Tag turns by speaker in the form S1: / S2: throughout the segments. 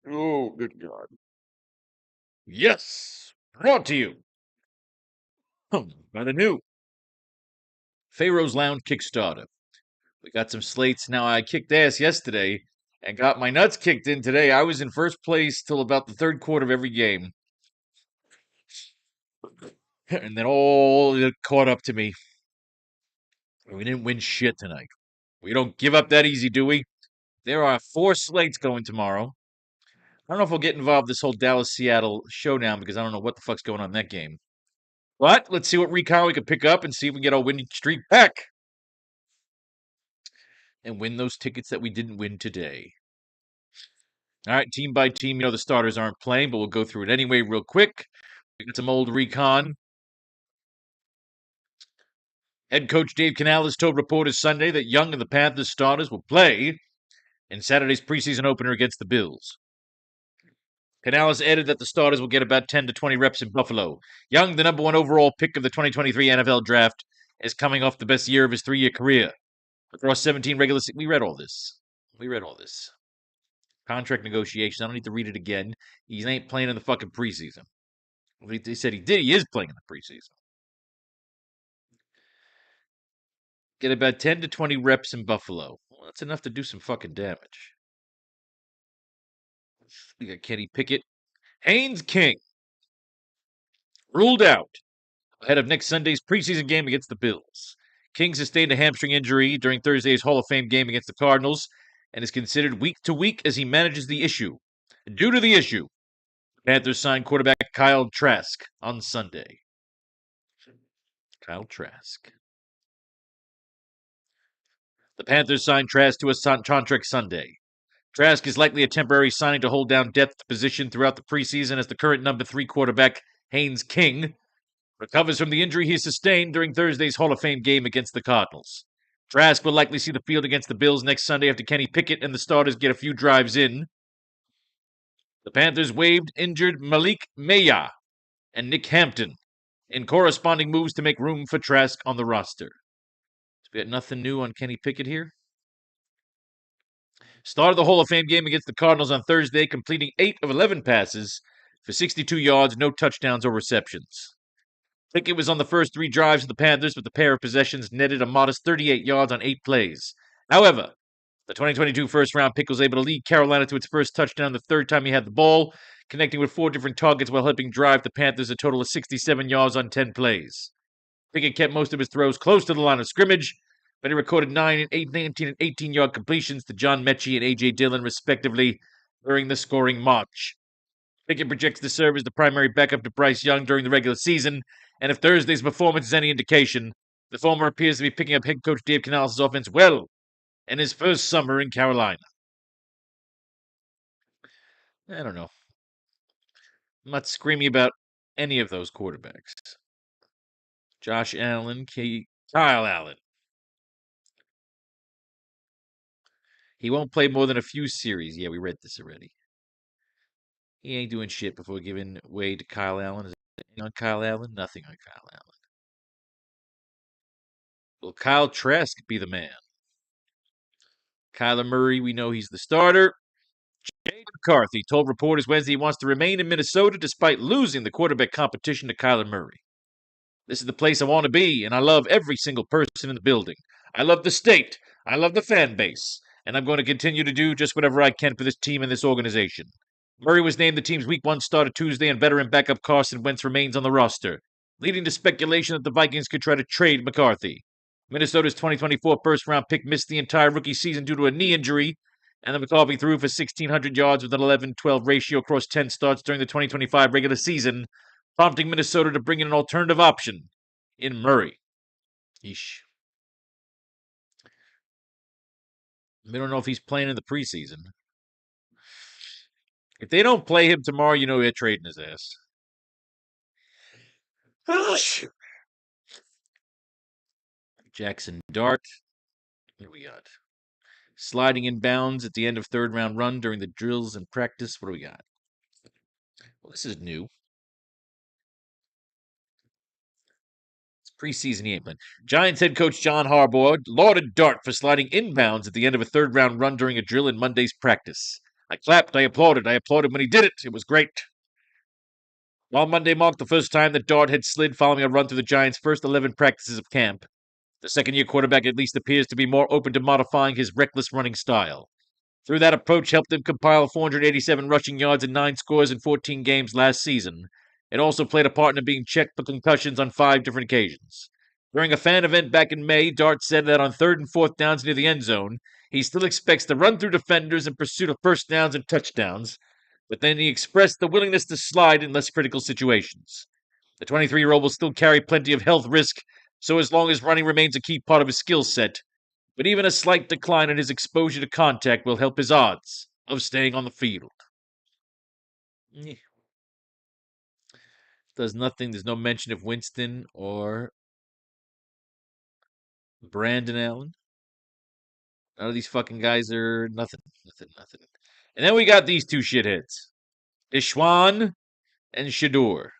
S1: Oh, good God. Yes! Brought to you by the new Faro's Lounge Kickstarter. We got some slates. Now, I kicked ass yesterday and got my nuts kicked in today. I was in first place till about the third quarter of every game. And then all it caught up to me. We didn't win shit tonight. We don't give up that easy, do we? There are 4 slates going tomorrow. I don't know if we'll get involved in this whole Dallas-Seattle showdown because I don't know what the fuck's going on in that game. But let's see what recon we can pick up and see if we can get our winning streak back. And win those tickets that we didn't win today. All right, team by team, the starters aren't playing, but we'll go through it anyway real quick. We got some old recon. Head coach Dave Canales told reporters Sunday that Young and the Panthers starters will play in Saturday's preseason opener against the Bills. Canales added that the starters will get about 10 to 20 reps in Buffalo. Young, the number 1 overall pick of the 2023 NFL draft, is coming off the best year of his 3-year career. Across 17 regular seasons. We read all this. Contract negotiations. I don't need to read it again. He ain't playing in the fucking preseason. They said he did. He is playing in the preseason. Get about 10 to 20 reps in Buffalo. Well, that's enough to do some fucking damage. We got Kenny Pickett. Haynes King. Ruled out ahead of next Sunday's preseason game against the Bills. King sustained a hamstring injury during Thursday's Hall of Fame game against the Cardinals and is considered week to week as he manages the issue. Due to the issue, Panthers signed quarterback Kyle Trask on Sunday. Kyle Trask. The Panthers signed Trask to a contract Sunday. Trask is likely a temporary signing to hold down depth position throughout the preseason as the current number 3 quarterback, Haynes King, recovers from the injury he sustained during Thursday's Hall of Fame game against the Cardinals. Trask will likely see the field against the Bills next Sunday after Kenny Pickett and the starters get a few drives in. The Panthers waived injured Malik Maya and Nick Hampton in corresponding moves to make room for Trask on the roster. So we got nothing new on Kenny Pickett here. Started the Hall of Fame game against the Cardinals on Thursday, completing 8 of 11 passes for 62 yards, no touchdowns or receptions. Pickett was on the first 3 drives of the Panthers, but the pair of possessions netted a modest 38 yards on 8 plays. However, the 2022 first-round pick was able to lead Carolina to its first touchdown the third time he had the ball, connecting with 4 different targets while helping drive the Panthers a total of 67 yards on 10 plays. Pickett kept most of his throws close to the line of scrimmage, but he recorded 19 and 18-yard completions to John Mechie and A.J. Dillon, respectively, during the scoring march. Pickett projects to serve as the primary backup to Bryce Young during the regular season, and if Thursday's performance is any indication, the former appears to be picking up head coach Dave Canales' offense well in his first summer in Carolina. I don't know. I'm not screaming about any of those quarterbacks. Josh Allen, Kyle Allen. He won't play more than a few series. Yeah, we read this already. He ain't doing shit before giving way to Kyle Allen. Is anything on Kyle Allen? Nothing on Kyle Allen. Will Kyle Trask be the man? Kyler Murray, we know he's the starter. Jay McCarthy told reporters Wednesday he wants to remain in Minnesota despite losing the quarterback competition to Kyler Murray. This is the place I want to be, and I love every single person in the building. I love the state. I love the fan base. And I'm going to continue to do just whatever I can for this team and this organization. Murray was named the team's Week 1 starter Tuesday, and veteran backup Carson Wentz remains on the roster, leading to speculation that the Vikings could try to trade McCarthy. Minnesota's 2024 first-round pick missed the entire rookie season due to a knee injury, and the McCarthy threw for 1,600 yards with an 11-12 ratio across 10 starts during the 2025 regular season, prompting Minnesota to bring in an alternative option in Murray. Yeesh. We don't know if he's playing in the preseason. If they don't play him tomorrow, you know they're trading his ass. Jackson Dart. What do we got? Sliding in bounds at the end of third-round run during the drills and practice. What do we got? Well, this is new. It's preseason he ain't playing. Giants head coach John Harbaugh lauded Dart for sliding inbounds at the end of a third-round run during a drill in Monday's practice. I clapped, I applauded when he did it. It was great. While Monday marked the first time that Dart had slid following a run through the Giants' first 11 practices of camp, the second-year quarterback at least appears to be more open to modifying his reckless running style. Through that approach helped him compile 487 rushing yards and 9 scores in 14 games last season. It also played a part in him being checked for concussions on 5 different occasions. During a fan event back in May, Dart said that on 3rd and 4th downs near the end zone, he still expects to run through defenders in pursuit of first downs and touchdowns, but then he expressed the willingness to slide in less critical situations. The 23-year-old will still carry plenty of health risk, so as long as running remains a key part of his skill set, but even a slight decline in his exposure to contact will help his odds of staying on the field. Does nothing. There's no mention of Winston or Brandon Allen. None of these fucking guys are nothing. And then we got these two shitheads, Ishwan and Shador.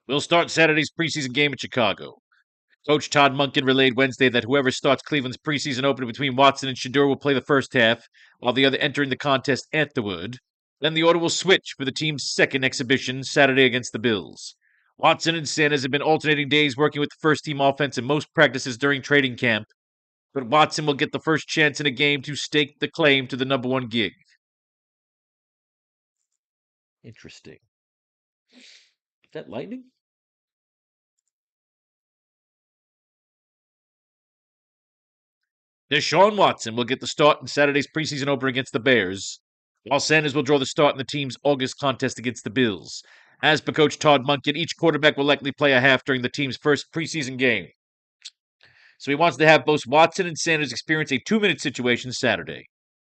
S1: We'll start Saturday's preseason game in Chicago. Coach Todd Monken relayed Wednesday that whoever starts Cleveland's preseason opener between Watson and Shador will play the first half, while the other entering the contest afterward. Then the order will switch for the team's second exhibition Saturday against the Bills. Watson and Sanders have been alternating days working with the first-team offense in most practices during training camp, but Watson will get the first chance in a game to stake the claim to the number 1 gig. Interesting. Is that lightning? Deshaun Watson will get the start in Saturday's preseason opener against the Bears, while Sanders will draw the start in the team's August contest against the Bills. As per Coach Todd Monken, each quarterback will likely play a half during the team's first preseason game. So he wants to have both Watson and Sanders experience a 2-minute situation Saturday.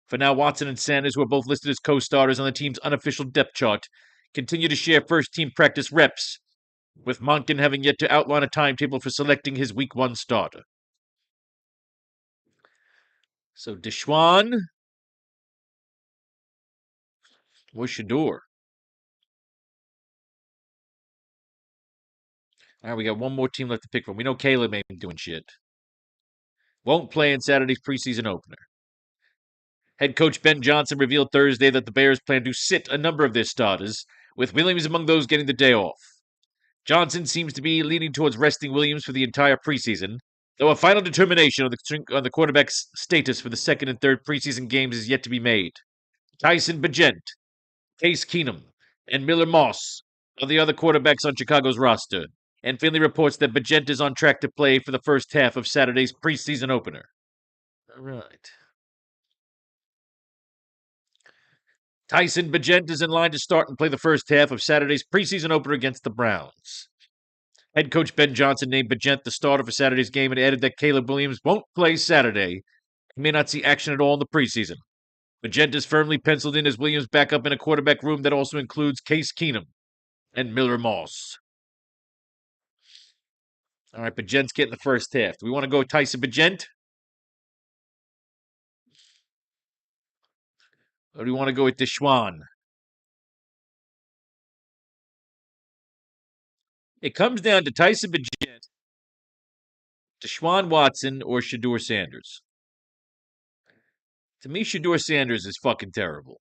S1: For now, Watson and Sanders, who are both listed as co-starters on the team's unofficial depth chart, continue to share first-team practice reps, with Monken having yet to outline a timetable for selecting his Week 1 starter. So Deshaun or Shador. All right, we got one more team left to pick from. We know Caleb ain't doing shit. Won't play in Saturday's preseason opener. Head coach Ben Johnson revealed Thursday that the Bears plan to sit a number of their starters, with Williams among those getting the day off. Johnson seems to be leaning towards resting Williams for the entire preseason, though a final determination on the quarterback's status for the second and third preseason games is yet to be made. Tyson Bagent, Case Keenum, and Miller Moss are the other quarterbacks on Chicago's roster, and Finley reports that Bagent is on track to play for the first half of Saturday's preseason opener. All right. Tyson Bagent is in line to start and play the first half of Saturday's preseason opener against the Browns. Head coach Ben Johnson named Bagent the starter for Saturday's game and added that Caleb Williams won't play Saturday. He may not see action at all in the preseason. Bagent is firmly penciled in as Williams' backup in a quarterback room that also includes Case Keenum and Miller Moss. All right, Bagent's getting the first half. Do we want to go with Tyson Bagent? Or do we want to go with Deshaun? It comes down to Tyson Bagent, Deshaun Watson, or Shador Sanders. To me, Shador Sanders is fucking terrible.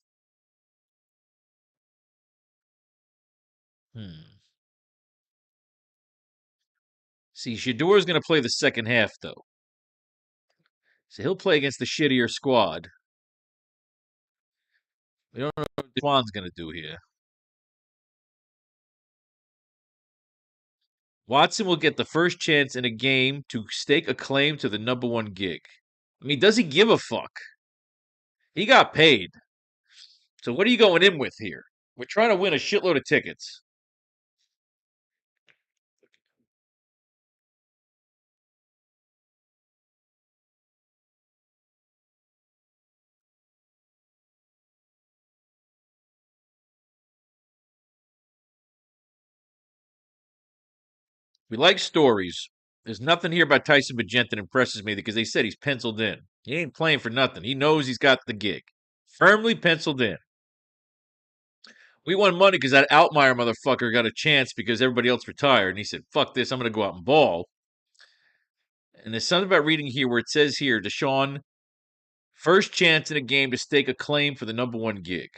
S1: See, Shador's going to play the second half, though. So he'll play against the shittier squad. We don't know what Deshaun's going to do here. Watson will get the first chance in a game to stake a claim to the number 1 gig. I mean, does he give a fuck? He got paid. So what are you going in with here? We're trying to win a shitload of tickets. We like stories. There's nothing here about Tyson Bagent that impresses me because they said he's penciled in. He ain't playing for nothing. He knows he's got the gig. Firmly penciled in. We won money because that Altmaier motherfucker got a chance because everybody else retired. And he said, fuck this, I'm going to go out and ball. And there's something about reading here where it says here, Deshaun First chance in a game to stake a claim for the #1 gig.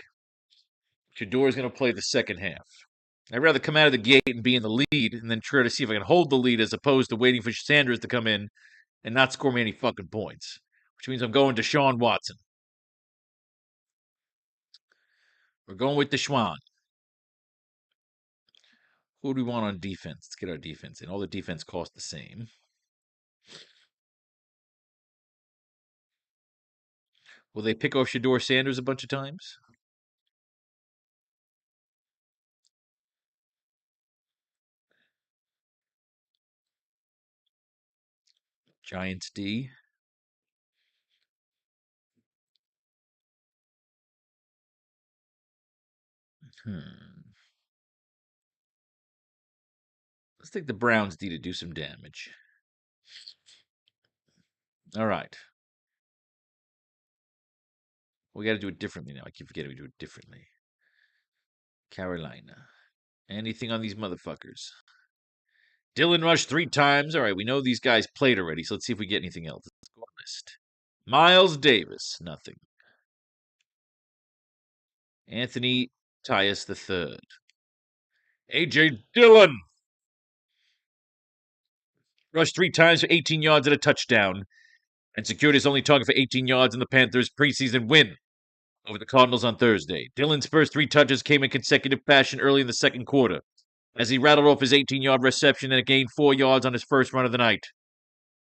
S1: Shador is going to play the second half. I'd rather come out of the gate and be in the lead and then try to see if I can hold the lead as opposed to waiting for Sanders to come in and not score me any fucking points. Which means I'm going to Deshaun Watson. We're going with Deshaun. Who do we want on defense? Let's get our defense in. All the defense costs the same. Will they pick off Shador Sanders a bunch of times? Giants D. Let's take the Browns D to do some damage. All right. We got to do it differently now. I keep forgetting we do it differently. Carolina. Anything on these motherfuckers? Dylan rushed 3 times. All right, we know these guys played already, so let's see if we get anything else. Let's go on list. Miles Davis, nothing. Anthony Tyus III. A.J. Dillon. Rushed 3 times for 18 yards and a touchdown, and secured his only target for 18 yards in the Panthers' preseason win over the Cardinals on Thursday. Dillon's first 3 touches came in consecutive fashion early in the second quarter, as he rattled off his 18-yard reception and gained 4 yards on his first run of the night.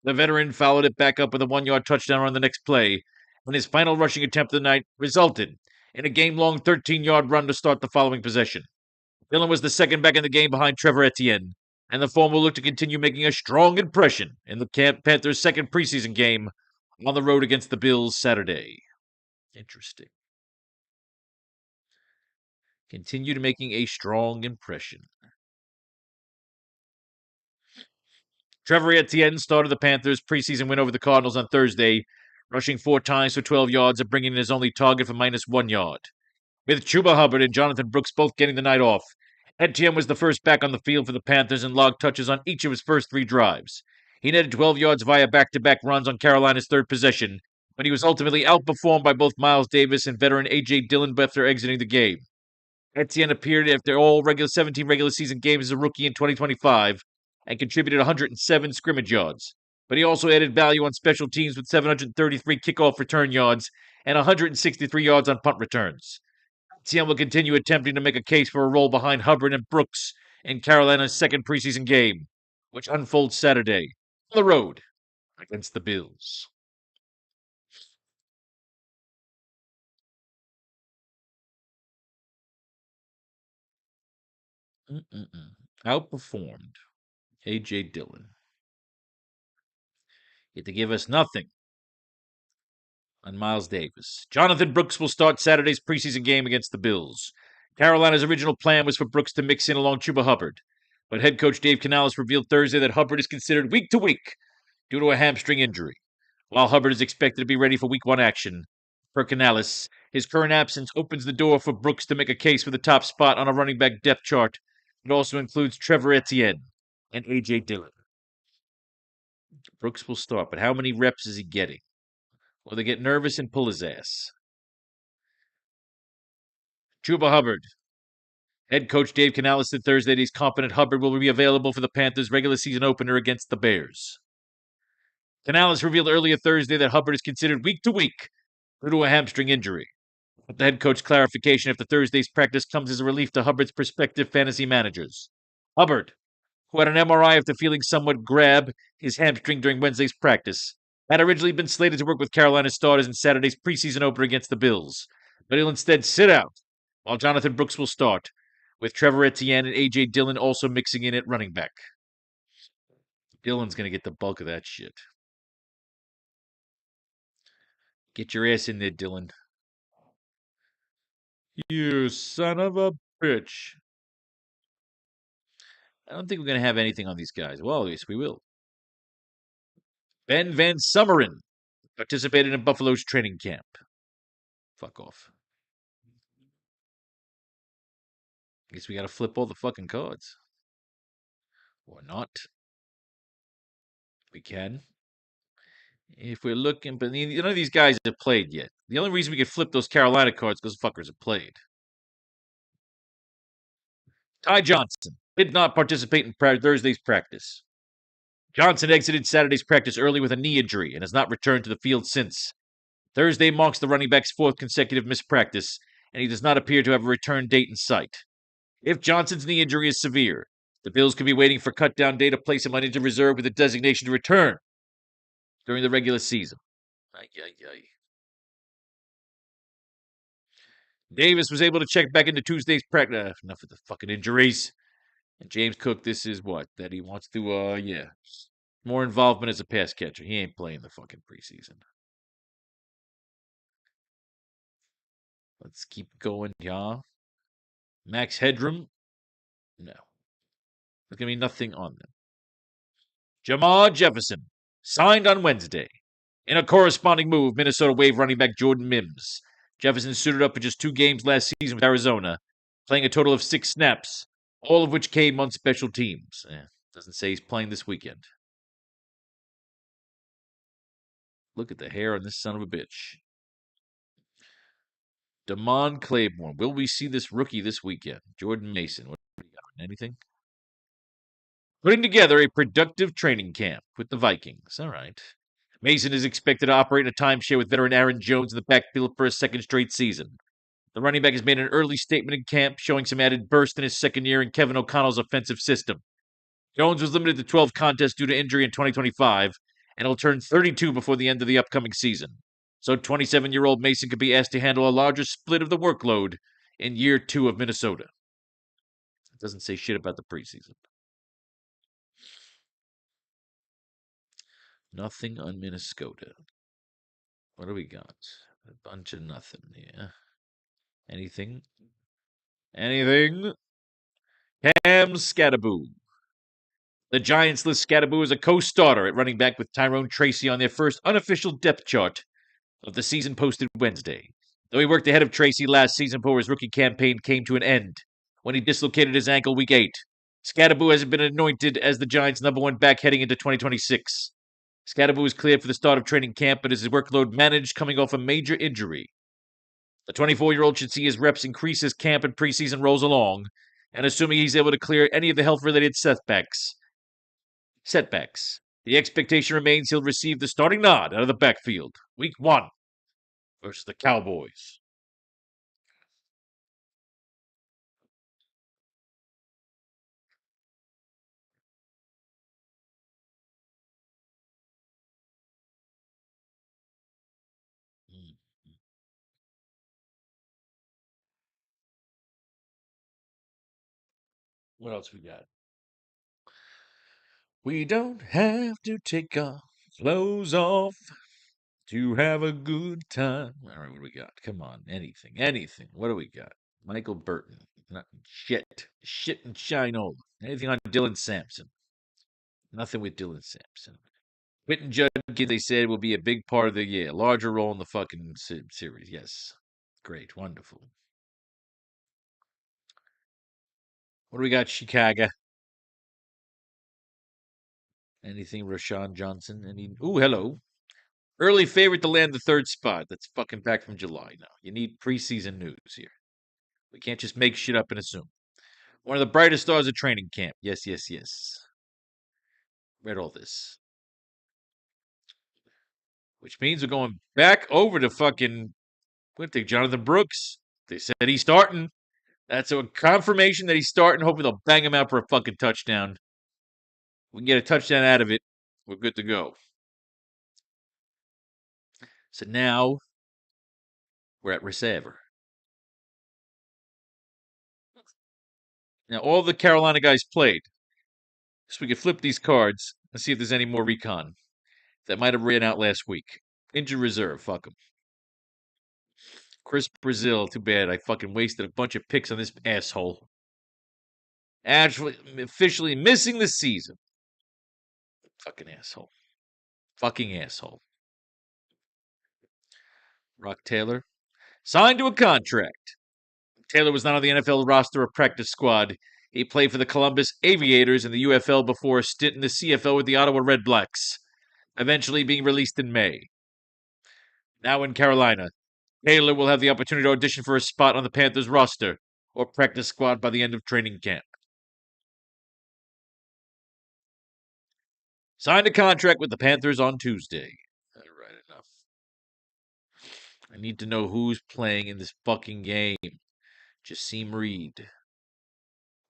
S1: The veteran followed it back up with a 1-yard touchdown on the next play, and his final rushing attempt of the night resulted in a game-long 13-yard run to start the following possession. Dillon was the second back in the game behind Trevor Etienne, and the former will look to continue making a strong impression in the Panthers' second preseason game on the road against the Bills Saturday. Interesting. Continued making a strong impression. Trevor Etienne started the Panthers' preseason win over the Cardinals on Thursday, rushing 4 times for 12 yards and bringing in his only target for -1 yard. With Chuba Hubbard and Jonathan Brooks both getting the night off, Etienne was the first back on the field for the Panthers and logged touches on each of his first 3 drives. He netted 12 yards via back-to-back runs on Carolina's third possession, but he was ultimately outperformed by both Miles Davis and veteran A.J. Dillon after exiting the game. Etienne appeared after all 17 regular season games as a rookie in 2025 and contributed 107 scrimmage yards. But he also added value on special teams with 733 kickoff return yards and 163 yards on punt returns. Etienne will continue attempting to make a case for a role behind Hubbard and Brooks in Carolina's second preseason game, which unfolds Saturday on the road against the Bills. Outperformed A.J. Dillon. Yet to give us nothing on Miles Davis. Jonathan Brooks will start Saturday's preseason game against the Bills. Carolina's original plan was for Brooks to mix in along Chuba Hubbard, but head coach Dave Canales revealed Thursday that Hubbard is considered week to week due to a hamstring injury. While Hubbard is expected to be ready for week 1 action, per Canales, his current absence opens the door for Brooks to make a case for the top spot on a running back depth chart. It also includes Trevor Etienne and A.J. Dillon. Brooks will start, but how many reps is he getting? Will they get nervous and pull his ass? Chuba Hubbard. Head coach Dave Canales said Thursday that he's confident Hubbard will be available for the Panthers' regular season opener against the Bears. Canales revealed earlier Thursday that Hubbard is considered week to week due to a hamstring injury. But the head coach clarification after Thursday's practice comes as a relief to Hubbard's prospective fantasy managers. Hubbard, who had an MRI after feeling somewhat grab his hamstring during Wednesday's practice, had originally been slated to work with Carolina starters in Saturday's preseason opener against the Bills, but he'll instead sit out, while Jonathan Brooks will start, with Trevor Etienne and A.J. Dillon also mixing in at running back. Dillon's going to get the bulk of that shit. Get your ass in there, Dillon. You son of a bitch. I don't think we're going to have anything on these guys. Well, at least we will. Ben Van Summeren participated in Buffalo's training camp. Fuck off. Guess we got to flip all the fucking cards. Or not. We can. If we're looking, but none of these guys have played yet. The only reason we could flip those Carolina cards because fuckers have played. Ty Johnson did not participate in Thursday's practice. Johnson exited Saturday's practice early with a knee injury and has not returned to the field since. Thursday marks the running back's fourth consecutive missed practice, and he does not appear to have a return date in sight. If Johnson's knee injury is severe, the Bills could be waiting for cut-down day to place him on injured reserve with a designation to return during the regular season. Ay, ay, ay. Davis was able to check back into Tuesday's practice. Enough of the fucking injuries. And James Cook, this is what? That he wants to, more involvement as a pass catcher. He ain't playing the fucking preseason. Let's keep going, yeah. Max Headroom? No. There's going to be nothing on them. Jamar Jefferson, signed on Wednesday. In a corresponding move, Minnesota waived running back Jordan Mims. Jefferson suited up for just 2 games last season with Arizona, playing a total of 6 snaps, all of which came on special teams. Doesn't say he's playing this weekend. Look at the hair on this son of a bitch. Damon Claiborne. Will we see this rookie this weekend? Jordan Mason. What do you got? Anything? Putting together a productive training camp with the Vikings. All right. Mason is expected to operate in a timeshare with veteran Aaron Jones in the backfield for a second straight season. The running back has made an early statement in camp, showing some added burst in his second year in Kevin O'Connell's offensive system. Jones was limited to 12 contests due to injury in 2025, and will turn 32 before the end of the upcoming season. So 27-year-old Mason could be asked to handle a larger split of the workload in year 2 of Minnesota. It doesn't say shit about the preseason. Nothing on Minnesota. What do we got? A bunch of nothing, yeah. Anything? Anything? Cam Scattaboo. The Giants list Scattaboo as a co-starter at running back with Tyrone Tracy on their first unofficial depth chart of the season posted Wednesday. Though he worked ahead of Tracy last season before his rookie campaign came to an end, when he dislocated his ankle week 8. Scattaboo has been anointed as the Giants' number 1 back heading into 2026. Scattaboo is cleared for the start of training camp, but his workload managed coming off a major injury. The 24-year-old should see his reps increase as camp and preseason rolls along, and assuming he's able to clear any of the health-related setbacks, the expectation remains he'll receive the starting nod out of the backfield, week 1 versus the Cowboys. What else we got? We don't have to take our clothes off to have a good time. All right, what do we got? Come on, anything. What do we got? Michael Burton. Not shit and shine over. Anything on Dylan Sampson? Nothing with Dylan Sampson. Quentin Judkins, they said, will be a big part of the larger role in the fucking series. Yes, great, wonderful. What do we got, Chicago? Anything, Rashawn Johnson? Ooh, hello. Early favorite to land the 3rd spot. That's fucking back from July now. You need preseason news here. We can't just make shit up and assume. One of the brightest stars of training camp. Yes. Read all this. Which means we're going back over to fucking, we're going to take Jonathan Brooks. They said he's starting. That's a confirmation that he's starting. Hopefully they'll bang him out for a fucking touchdown. We can get a touchdown out of it. We're good to go. So now we're at receiver. Now all the Carolina guys played. So we could flip these cards and see if there's any more recon that might have ran out last week. Injured reserve, fuck him. Chris Brazil, too bad. I fucking wasted a bunch of picks on this asshole. Actually, officially missing the season. Fucking asshole. Fucking asshole. Rock Taylor, signed to a contract. Taylor was not on the NFL roster or practice squad. He played for the Columbus Aviators in the UFL before a stint in the CFL with the Ottawa Red Blacks. eventually being released in May. Now in Carolina, Taylor will have the opportunity to audition for a spot on the Panthers roster or practice squad by the end of training camp. Signed a contract with the Panthers on Tuesday. All right, enough. I need to know who's playing in this fucking game. Jassim Reed.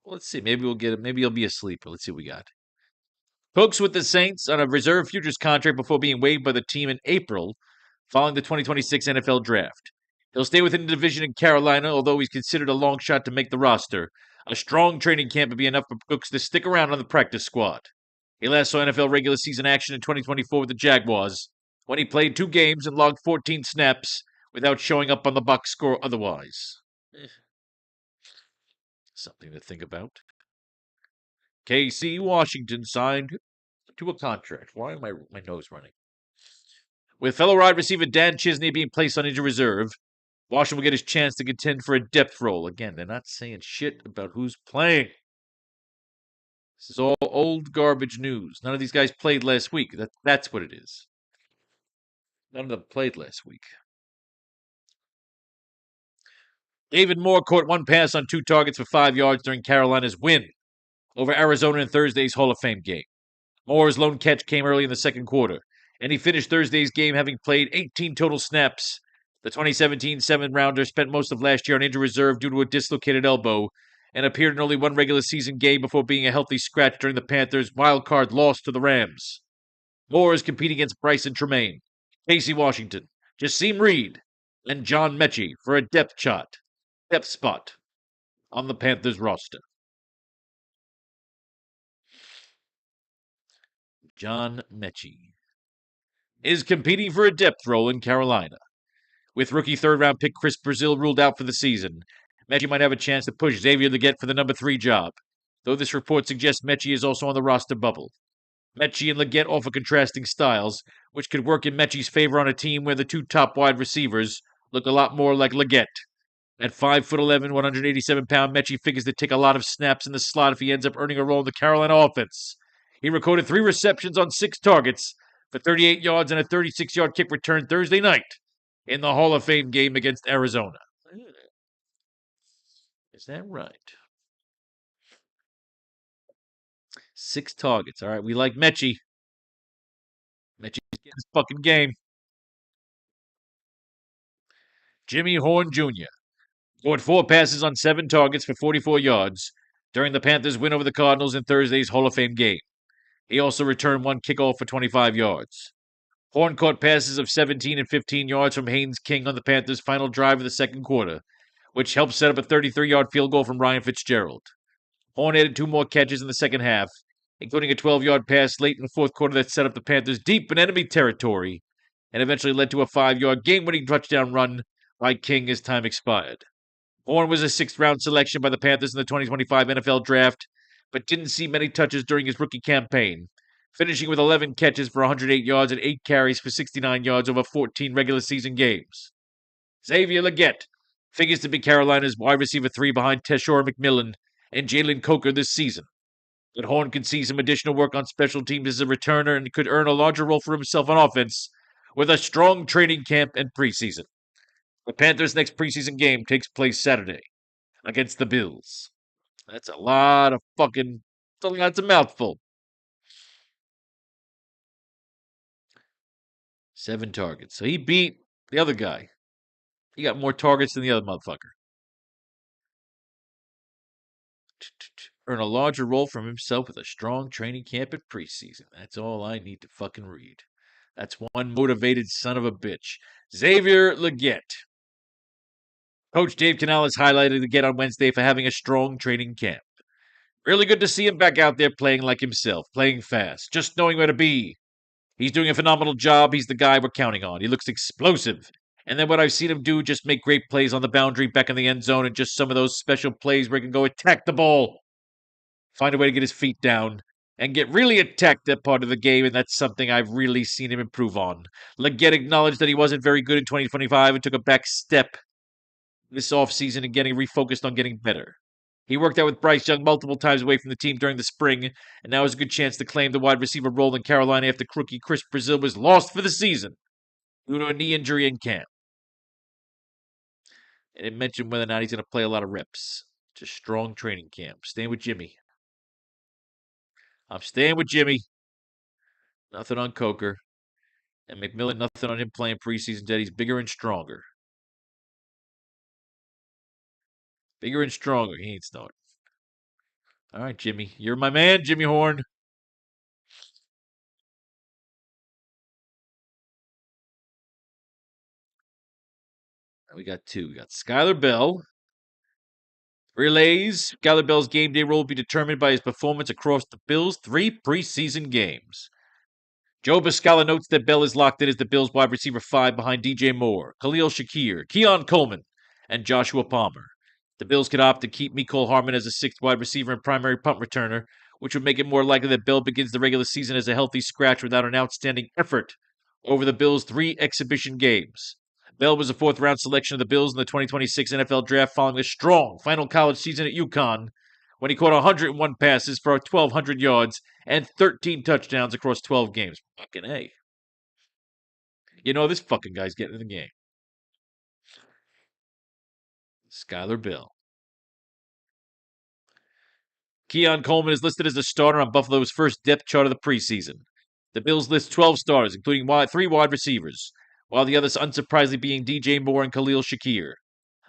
S1: Well, let's see. Maybe we'll get it. Maybe he'll be a sleeper. Let's see what we got. Cooks with the Saints on a reserve futures contract before being waived by the team in April following the 2026 NFL Draft. He'll stay within the division in Carolina, although he's considered a long shot to make the roster. A strong training camp would be enough for Cooks to stick around on the practice squad. He last saw NFL regular season action in 2024 with the Jaguars, when he played 2 games and logged 14 snaps without showing up on the box score otherwise. Something to think about. KC Washington signed to a contract. Why am my nose running? With fellow wide receiver Dan Chisney being placed on injured reserve, Washington will get his chance to contend for a depth role. Again, they're not saying shit about who's playing. This is all old garbage news. None of these guys played last week. That's what it is. None of them played last week. David Moore caught 1 pass on 2 targets for 5 yards during Carolina's win over Arizona in Thursday's Hall of Fame game. Moore's lone catch came early in the second quarter, and he finished Thursday's game having played 18 total snaps. The 2017 7th-rounder spent most of last year on injured reserve due to a dislocated elbow and appeared in only 1 regular season game before being a healthy scratch during the Panthers' wildcard loss to the Rams. Moore is competing against Bryson Tremaine, Casey Washington, Jassim Reed, and John Mechie for a depth spot on the Panthers roster. John Mechie is competing for a depth role in Carolina. With rookie 3rd-round pick Chris Brazil ruled out for the season, Mechie might have a chance to push Xavier Legette for the number 3 job, though this report suggests Mechie is also on the roster bubble. Mechie and Legette offer contrasting styles, which could work in Mechie's favor on a team where the 2 top wide receivers look a lot more like Legette. At 5'11", 187-pound, Mechie figures to take a lot of snaps in the slot if he ends up earning a role in the Carolina offense. He recorded 3 receptions on 6 targets for 38 yards and a 36-yard kick return Thursday night in the Hall of Fame game against Arizona. Is that right? 6 targets. All right, we like Mechie. Mechie's getting this fucking game. Jimmy Horn Jr. scored 4 passes on 7 targets for 44 yards during the Panthers' win over the Cardinals in Thursday's Hall of Fame game. He also returned 1 kickoff for 25 yards. Horn caught passes of 17 and 15 yards from Haynes King on the Panthers' final drive of the second quarter, which helped set up a 33-yard field goal from Ryan Fitzgerald. Horn added 2 more catches in the second half, including a 12-yard pass late in the fourth quarter that set up the Panthers deep in enemy territory and eventually led to a 5-yard game-winning touchdown run by King as time expired. Horn was a 6th-round selection by the Panthers in the 2025 NFL Draft, but didn't see many touches during his rookie campaign, finishing with 11 catches for 108 yards and 8 carries for 69 yards over 14 regular season games. Xavier Legette figures to be Carolina's wide receiver 3 behind Teshore McMillan and Jalen Coker this season. But Horn could see some additional work on special teams as a returner and could earn a larger role for himself on offense with a strong training camp and preseason. The Panthers' next preseason game takes place Saturday against the Bills. That's a lot of fucking... That's a mouthful. 7 targets. So he beat the other guy. He got more targets than the other motherfucker. Earn a larger role from himself with a strong training camp at preseason. That's all I need to fucking read. That's one motivated son of a bitch. Xavier Legette. Coach Dave Canales highlighted again on Wednesday for having a strong training camp. Really good to see him back out there playing like himself, playing fast, just knowing where to be. He's doing a phenomenal job. He's the guy we're counting on. He looks explosive. And then what I've seen him do, just make great plays on the boundary, back in the end zone, and just some of those special plays where he can go attack the ball. Find a way to get his feet down and get really attacked that part of the game, and that's something I've really seen him improve on. Legette acknowledged that he wasn't very good in 2025 and took a back step this offseason and getting refocused on getting better. He worked out with Bryce Young multiple times away from the team during the spring, and now has a good chance to claim the wide receiver role in Carolina after rookie Chris Brazil was lost for the season due to a knee injury in camp. And it mentioned whether or not he's going to play a lot of reps. Just strong training camp. Staying with Jimmy. I'm staying with Jimmy. Nothing on Coker. And McMillan, nothing on him playing preseason dead. He's bigger and stronger. Bigger and stronger. He ain't starting. All right, Jimmy. You're my man, Jimmy Horn. We got two. We got Skylar Bell. Relays. Skylar Bell's game day role will be determined by his performance across the Bills' 3 preseason games. Joe Biscala notes that Bell is locked in as the Bills' wide receiver 5 behind DJ Moore, Khalil Shakir, Keon Coleman, and Joshua Palmer. The Bills could opt to keep Mecole Hardman as a 6th wide receiver and primary punt returner, which would make it more likely that Bell begins the regular season as a healthy scratch without an outstanding effort over the Bills' 3 exhibition games. Bell was a 4th-round selection of the Bills in the 2026 NFL Draft following a strong final college season at UConn when he caught 101 passes for 1,200 yards and 13 touchdowns across 12 games. Fucking A. You know, this fucking guy's getting in the game. Skylar Bell. Keon Coleman is listed as a starter on Buffalo's first depth chart of the preseason. The Bills list 12 starters, including 3 wide receivers, while the others unsurprisingly being DJ Moore and Khalil Shakir.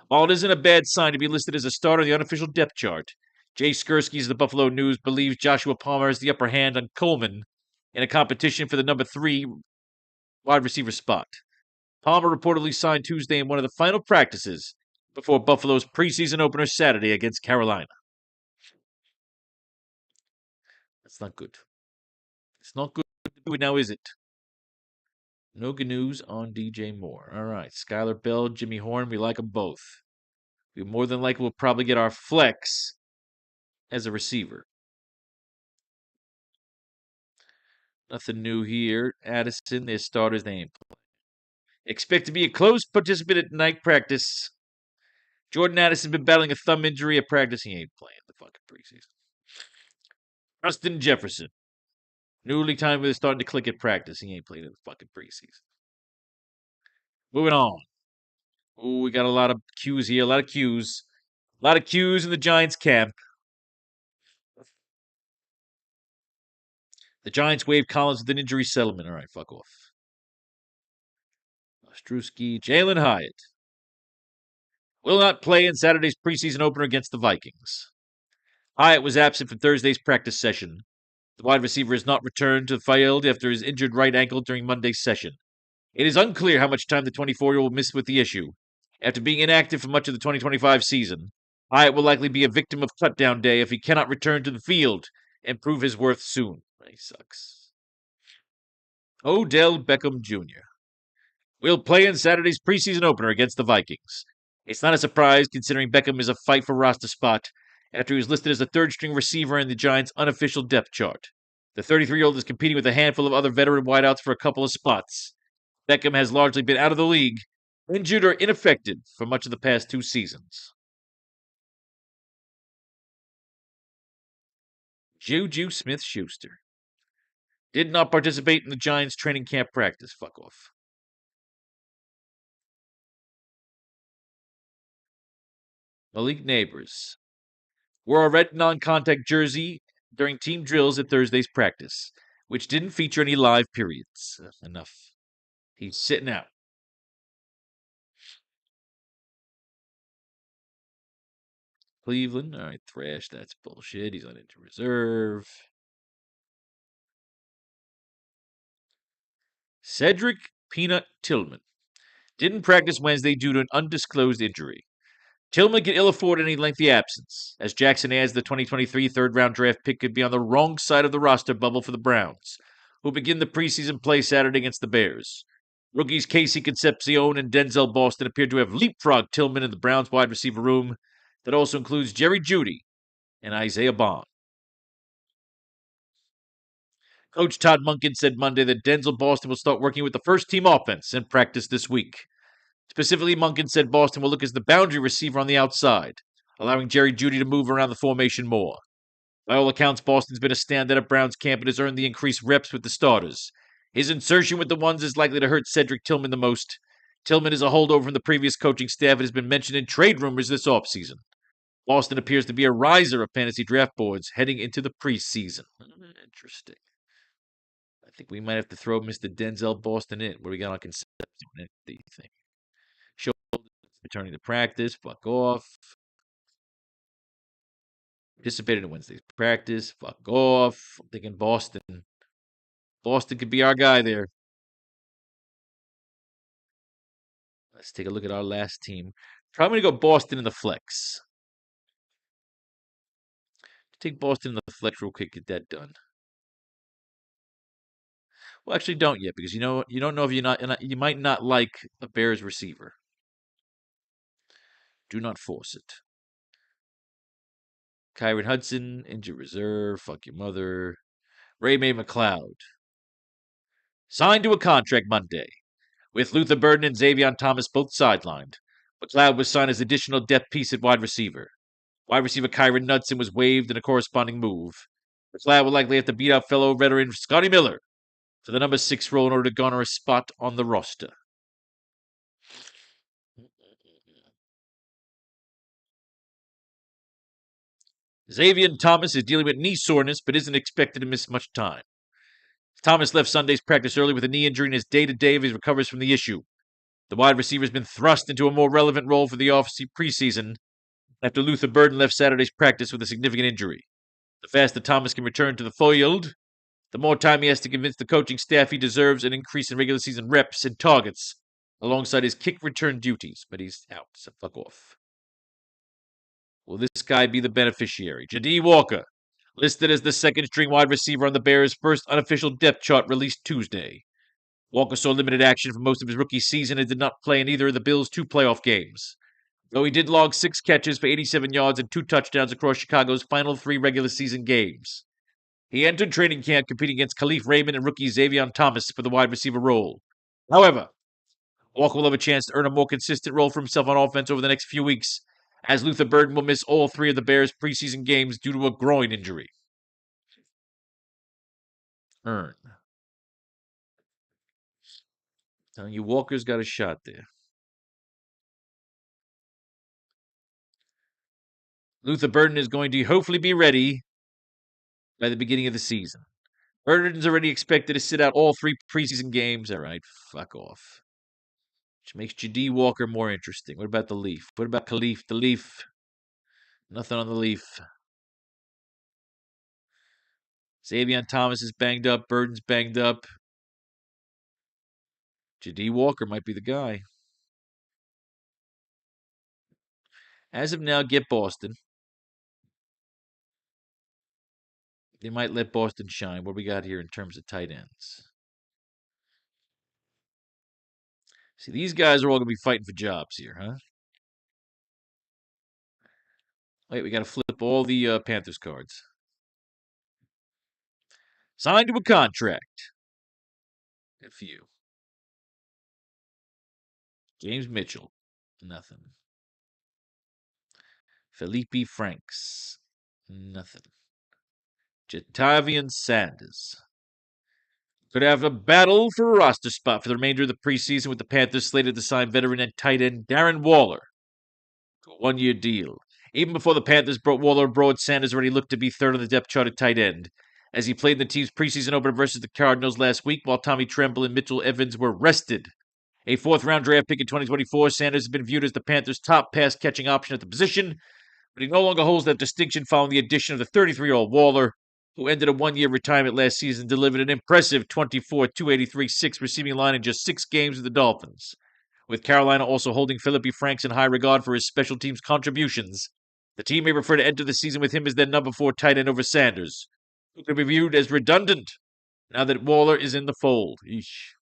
S1: While it isn't a bad sign to be listed as a starter on the unofficial depth chart, Jay Skursky of the Buffalo News believes Joshua Palmer has the upper hand on Coleman in a competition for the number 3 wide receiver spot. Palmer reportedly signed Tuesday in one of the final practices before Buffalo's preseason opener Saturday against Carolina. That's not good. It's not good now, is it? No good news on DJ Moore. All right, Skylar Bell, Jimmy Horn, we like them both. We more than likely will probably get our flex as a receiver. Nothing new here. Addison, their starters, they ain't playing. Expect to be a close participant at night practice. Jordan Addison been battling a thumb injury at practice. He ain't playing the fucking preseason. Justin Jefferson. Newly time is starting to click at practice. He ain't playing in the fucking preseason. Moving on. Ooh, we got a lot of cues here. A lot of cues. A lot of cues in the Giants camp. The Giants waived Collins with an injury settlement. All right, fuck off. Ostrowski, Jalen Hyatt will not play in Saturday's preseason opener against the Vikings. Hyatt was absent from Thursday's practice session. The wide receiver has not returned to the field after his injured right ankle during Monday's session. It is unclear how much time the 24-year-old will miss with the issue. After being inactive for much of the 2025 season, Hyatt will likely be a victim of cutdown day if he cannot return to the field and prove his worth soon. He sucks. Odell Beckham Jr. will play in Saturday's preseason opener against the Vikings. It's not a surprise considering Beckham is a fight for roster spot after he was listed as a third-string receiver in the Giants' unofficial depth chart. The 33-year-old is competing with a handful of other veteran wideouts for a couple of spots. Beckham has largely been out of the league, injured or ineffective for much of the past 2 seasons. Juju Smith-Schuster did not participate in the Giants' training camp practice. Fuck off. Malik Neighbors wore a red non-contact jersey during team drills at Thursday's practice, which didn't feature any live periods. Enough. He's sitting out. Cleveland, all right, Thrash, that's bullshit. He's on injured reserve. Cedric Peanut Tillman didn't practice Wednesday due to an undisclosed injury. Tillman can ill afford any lengthy absence, as Jackson adds the 2023 third-round draft pick could be on the wrong side of the roster bubble for the Browns, who begin the preseason play Saturday against the Bears. Rookies Casey Concepcion and Denzel Boston appear to have leapfrogged Tillman in the Browns wide receiver room that also includes Jerry Jeudy and Isaiah Bond. Coach Todd Monken said Monday that Denzel Boston will start working with the first-team offense in practice this week. Specifically, Monken said Boston will look as the boundary receiver on the outside, allowing Jerry Jeudy to move around the formation more. By all accounts, Boston's been a standout at Brown's camp and has earned the increased reps with the starters. His insertion with the ones is likely to hurt Cedric Tillman the most. Tillman is a holdover from the previous coaching staff and has been mentioned in trade rumors this offseason. Boston appears to be a riser of fantasy draft boards heading into the preseason. Interesting. I think we might have to throw Mr. Denzel Boston in. What do we got on conception? What do you think? Shoulders returning to practice. Fuck off. Participated in Wednesday's practice. Fuck off. I'm thinking Boston. Boston could be our guy there. Let's take a look at our last team. Probably going to go Boston in the flex. Take Boston in the flex real quick. Get that done. Well, actually, don't yet because you don't know if you might not like a Bears receiver. Do not force it. Kyron Hudson, injured reserve. Fuck your mother. Ray-May McLeod. Signed to a contract Monday. With Luther Burden and Xavier Thomas both sidelined, McLeod was signed as additional depth piece at wide receiver. Wide receiver Kyron Hudson was waived in a corresponding move. McLeod will likely have to beat out fellow veteran Scotty Miller for the number 6 role in order to garner a spot on the roster. Xavier Thomas is dealing with knee soreness but isn't expected to miss much time. Thomas left Sunday's practice early with a knee injury and is day-to-day as he recovers from the issue. The wide receiver has been thrust into a more relevant role for the preseason after Luther Burden left Saturday's practice with a significant injury. The faster Thomas can return to the field, the more time he has to convince the coaching staff he deserves an increase in regular season reps and targets alongside his kick return duties, but he's out, so fuck off. Will this guy be the beneficiary? J.D. Walker, listed as the second-string wide receiver on the Bears' first unofficial depth chart released Tuesday. Walker saw limited action for most of his rookie season and did not play in either of the Bills' 2 playoff games, though he did log 6 catches for 87 yards and 2 touchdowns across Chicago's final 3 regular season games. He entered training camp competing against Khalif Raymond and rookie Xavier Thomas for the wide receiver role. However, Walker will have a chance to earn a more consistent role for himself on offense over the next few weeks, as Luther Burden will miss all 3 of the Bears' preseason games due to a groin injury. Earn. Telling you, Walker's got a shot there. Luther Burden is going to hopefully be ready by the beginning of the season. Burden's already expected to sit out all 3 preseason games. All right, fuck off. Which makes J.D. Walker more interesting. What about the Leaf? What about Khalif? The Leaf. Nothing on the Leaf. Xavier Thomas is banged up. Burden's banged up. J.D. Walker might be the guy. As of now, get Boston. They might let Boston shine. What do we got here in terms of tight ends? See, these guys are all going to be fighting for jobs here, huh? Wait, we got to flip all the Panthers cards. Signed to a contract. Good for you. James Mitchell. Nothing. Felipe Franks. Nothing. Jatavian Sanders. Could have a battle for a roster spot for the remainder of the preseason with the Panthers slated to sign veteran and tight end Darren Waller to a 1-year deal. Even before the Panthers brought Waller abroad, Sanders already looked to be third on the depth chart at tight end, as he played in the team's preseason opener versus the Cardinals last week while Tommy Tremble and Mitchell Evans were rested. A 4th-round draft pick in 2024, Sanders has been viewed as the Panthers' top pass-catching option at the position, but he no longer holds that distinction following the addition of the 33-year-old Waller, who ended a 1-year retirement last season, delivered an impressive 24, 283, 6 receiving line in just 6 games with the Dolphins. With Carolina also holding Felipe Franks in high regard for his special teams contributions, the team may prefer to enter the season with him as their number 4 tight end over Sanders, who could be viewed as redundant now that Waller is in the fold. Eesh.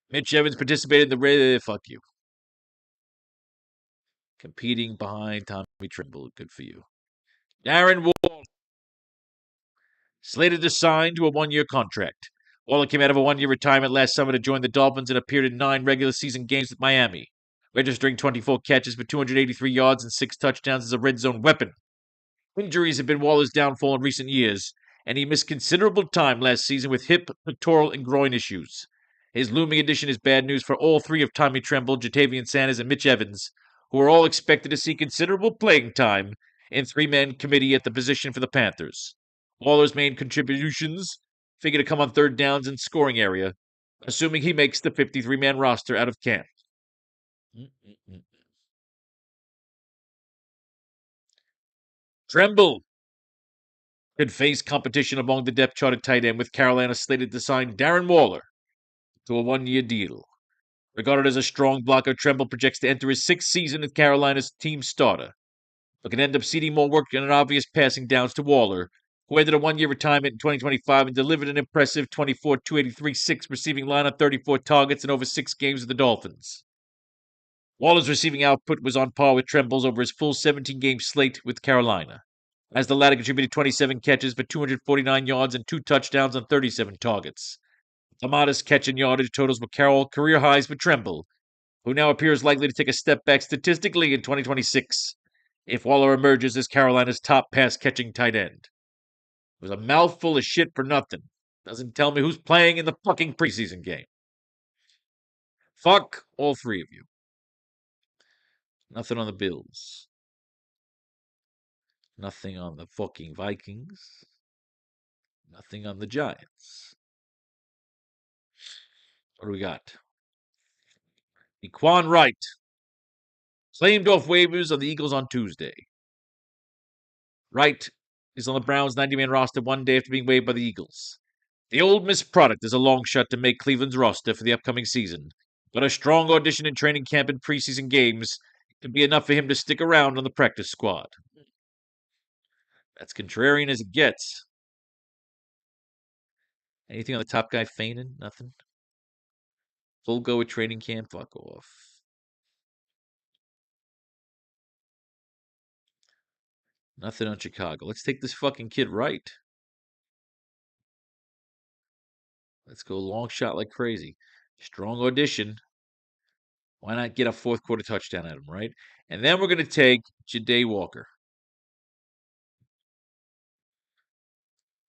S1: Mitch Evans participated in the fuck you. Competing behind Tommy Tremble. Good for you. Darren Waller. Slated to sign to a 1-year contract. Waller came out of a 1-year retirement last summer to join the Dolphins and appeared in 9 regular season games with Miami, registering 24 catches for 283 yards and 6 touchdowns as a red zone weapon. Injuries have been Waller's downfall in recent years, and he missed considerable time last season with hip, pectoral, and groin issues. His looming addition is bad news for all three of Tommy Tremble, Jatavian Sanders, and Mitch Evans, who are all expected to see considerable playing time in three-man committee at the position for the Panthers. Waller's main contributions figure to come on third downs and scoring area, assuming he makes the 53-man roster out of camp. Tremble could face competition among the depth chart at tight end, with Carolina slated to sign Darren Waller to a one-year deal. Regarded as a strong blocker, Tremble projects to enter his sixth season as Carolina's team starter, but can end up ceding more work and obvious passing downs to Waller, who ended a one-year retirement in 2025 and delivered an impressive 24-283-6 receiving line on 34 targets in over 6 games with the Dolphins. Waller's receiving output was on par with Tremble's over his full 17-game slate with Carolina, as the latter contributed 27 catches for 249 yards and 2 touchdowns on 37 targets. The modest catch and yardage totals were career highs for Tremble, who now appears likely to take a step back statistically in 2026 if Waller emerges as Carolina's top pass-catching tight end. It was a mouthful of shit for nothing. Doesn't tell me who's playing in the fucking preseason game. Fuck all three of you. Nothing on the Bills. Nothing on the fucking Vikings. Nothing on the Giants. What do we got? Equan Wright claimed off waivers of the Eagles on Tuesday. Wright is on the Browns' 90-man roster one day after being waived by the Eagles. The old Miss product is a long shot to make Cleveland's roster for the upcoming season, but a strong audition in training camp and preseason games could be enough for him to stick around on the practice squad. That's contrarian as it gets. Anything on the top guy feigning? Nothing? Full go with training camp? Fuck off. Nothing on Chicago. Let's take this fucking kid right. Let's go long shot like crazy. Strong audition. Why not get a fourth quarter touchdown at him, right? And then we're going to take Ja'Day Walker.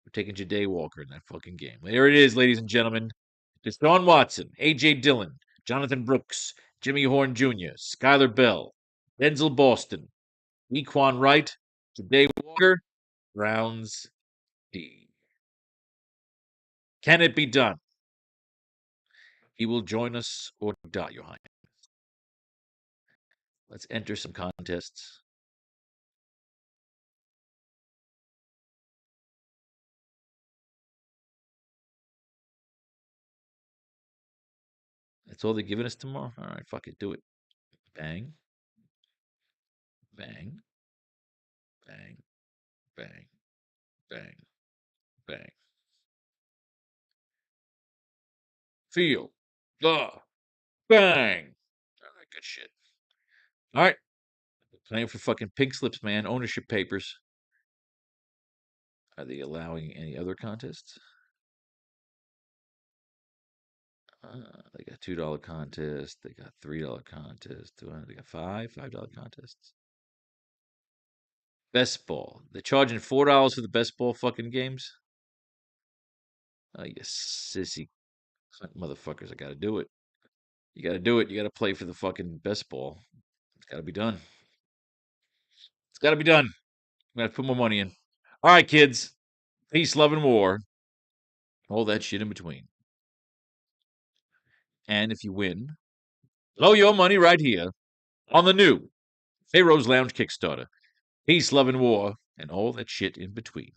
S1: We're taking Ja'Day Walker in that fucking game. There it is, ladies and gentlemen. Deshaun Watson, A.J. Dillon, Jonathan Brooks, Jimmy Horn Jr., Skylar Bell, Denzel Boston, Equan Wright, Ja'Day Walker, Browns D. Can it be done? He will join us or die, Your Highness. Let's enter some contests. That's all they're giving us tomorrow? All right, fuck it, do it. Bang. Bang. Bang. Bang. Bang. Bang. Feel the bang. All right, good shit. All right. Playing for fucking pink slips, man. Ownership papers. Are they allowing any other contests? They got $2 contest. They got $3 contest. They got $5 contests. Best ball. They're charging $4 for the best ball fucking games. Oh, you sissy motherfuckers! I gotta do it. You gotta do it. You gotta play for the fucking best ball. It's gotta be done. It's gotta be done. I'm gonna put more money in. All right, kids. Peace, love, and war. All that shit in between. And if you win, blow your money right here on the new Faro's Lounge Kickstarter. Peace, love, and war, and all that shit in between.